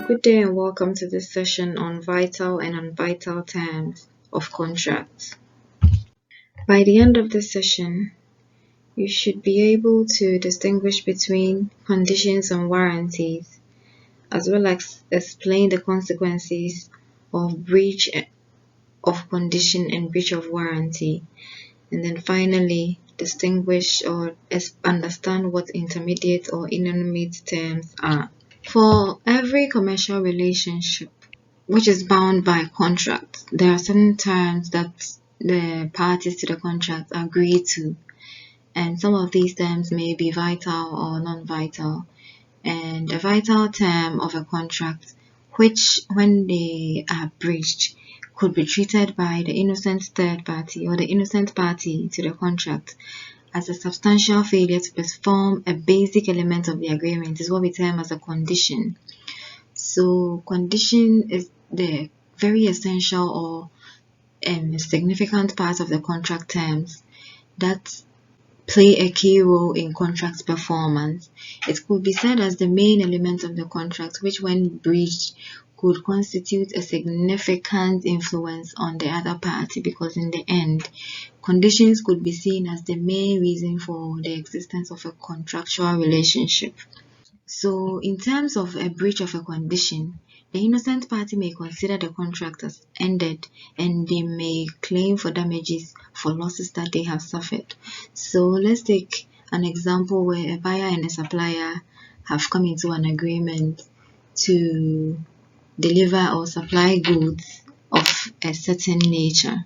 Good day and welcome to this session on vital and non-vital terms of contracts. By the end of this session, you should be able to distinguish between conditions and warranties, as well as explain the consequences of breach of condition and breach of warranty, and then finally distinguish or understand what intermediate or inanimate terms are. For every commercial relationship which is bound by contract, there are certain terms that the parties to the contract agree to, and some of these terms may be vital or non-vital. And a vital term of a contract, which when they are breached, could be treated by the innocent third party or the innocent party to the contract as a substantial failure to perform a basic element of the agreement, is what we term as a condition. So condition is the very essential or significant part of the contract terms that play a key role in contract performance. It could be said as the main element of the contract, which when breached could constitute a significant influence on the other party, because in the end, conditions could be seen as the main reason for the existence of a contractual relationship. So in terms of a breach of a condition, the innocent party may consider the contract as ended and they may claim for damages for losses that they have suffered. So let's take an example where a buyer and a supplier have come into an agreement to deliver or supply goods of a certain nature.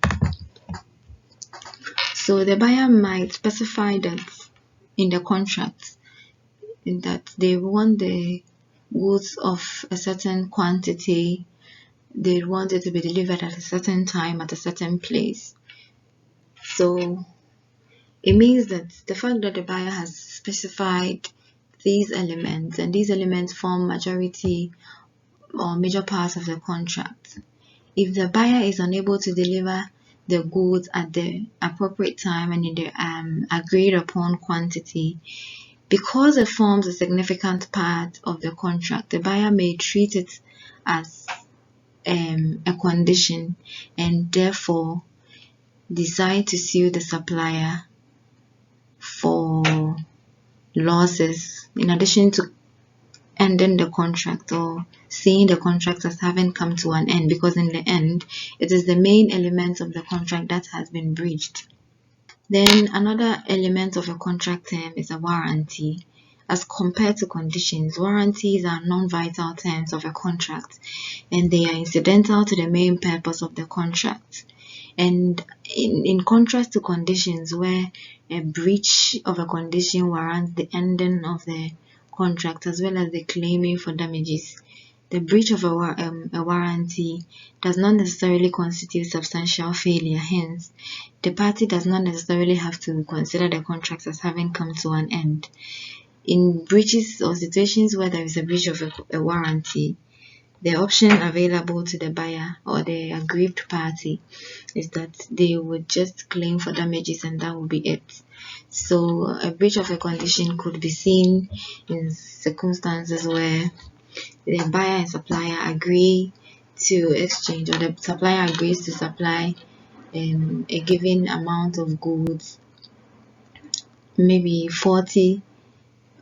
So the buyer might specify that in the contract that they want the goods of a certain quantity, they want it to be delivered at a certain time at a certain place. So it means that the fact that the buyer has specified these elements, and these elements form majority or major parts of the contract, if the buyer is unable to deliver the goods at the appropriate time and in the agreed upon quantity, because it forms a significant part of the contract, the buyer may treat it as a condition and therefore decide to sue the supplier for losses, in addition to ending the contract or seeing the contract as having come to an end, because in the end, it is the main element of the contract that has been breached. Then another element of a contract term is a warranty. As compared to conditions, warranties are non-vital terms of a contract and they are incidental to the main purpose of the contract. And in contrast to conditions, where a breach of a condition warrants the ending of the contract as well as the claiming for damages, the breach of a warranty does not necessarily constitute substantial failure. Hence, the party does not necessarily have to consider the contract as having come to an end. In breaches or situations where there is a breach of a warranty, the option available to the buyer or the aggrieved party is that they would just claim for damages and that will be it. So a breach of a condition could be seen in circumstances where the buyer and supplier agree to exchange, or the supplier agrees to supply a given amount of goods, maybe 40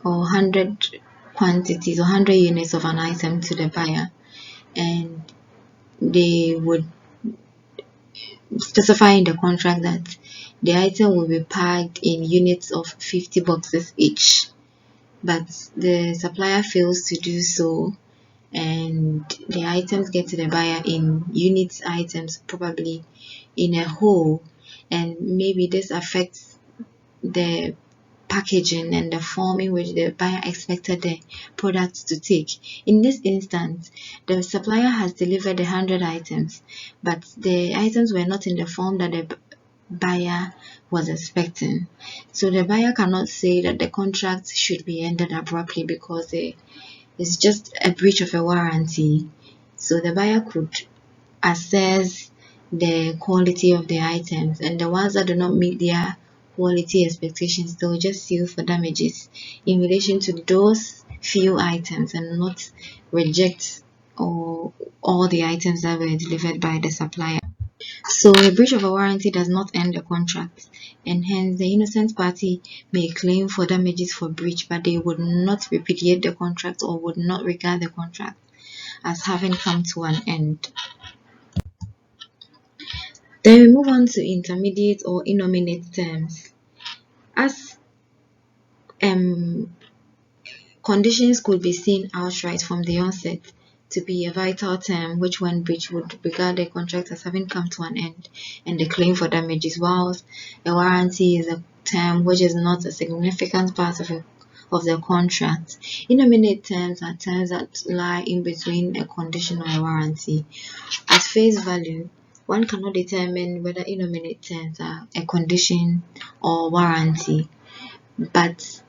or 100 quantities or 100 units of an item to the buyer, and they would specify in the contract that the item will be packed in units of 50 boxes each, but the supplier fails to do so and the items get to the buyer in unit items, probably in a whole, and maybe this affects the packaging and the form in which the buyer expected the product to take. In this instance, the supplier has delivered 100 items, but the items were not in the form that the buyer was expecting. So the buyer cannot say that the contract should be ended abruptly because it's just a breach of a warranty. So the buyer could assess the quality of the items, and the ones that do not meet their quality expectations, they will just sue for damages in relation to those few items and not reject or all the items that were delivered by the supplier. So a breach of a warranty does not end the contract, and hence the innocent party may claim for damages for breach, but they would not repudiate the contract or would not regard the contract as having come to an end. Then we move on to intermediate or innominate terms. As conditions could be seen outright from the onset to be a vital term, which when breached would regard the contract as having come to an end and the claim for damages, whilst a warranty is a term which is not a significant part of the contract. Innominate terms are terms that lie in between a condition or a warranty. At face value, one cannot determine whether innominate terms are a condition or warranty, but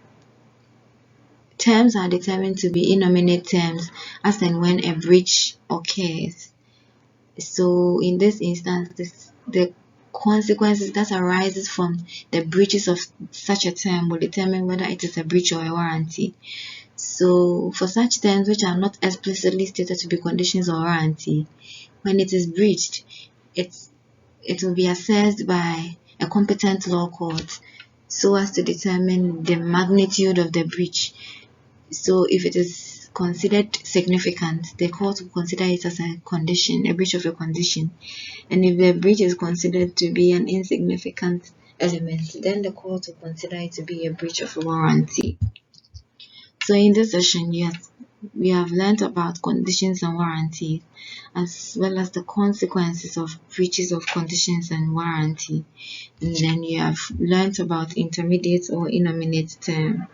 terms are determined to be innominate terms as and when a breach occurs. So in this instance, the consequences that arises from the breaches of such a term will determine whether it is a breach or a warranty. So for such terms which are not explicitly stated to be conditions or warranty, when it is breached, it will be assessed by a competent law court so as to determine the magnitude of the breach. So if it is considered significant, the court will consider it as a condition, a breach of a condition. And if the breach is considered to be an insignificant element, then the court will consider it to be a breach of a warranty. So in this session, we have learned about conditions and warranties, as well as the consequences of breaches of conditions and warranty. And then you have learned about intermediate or innominate term.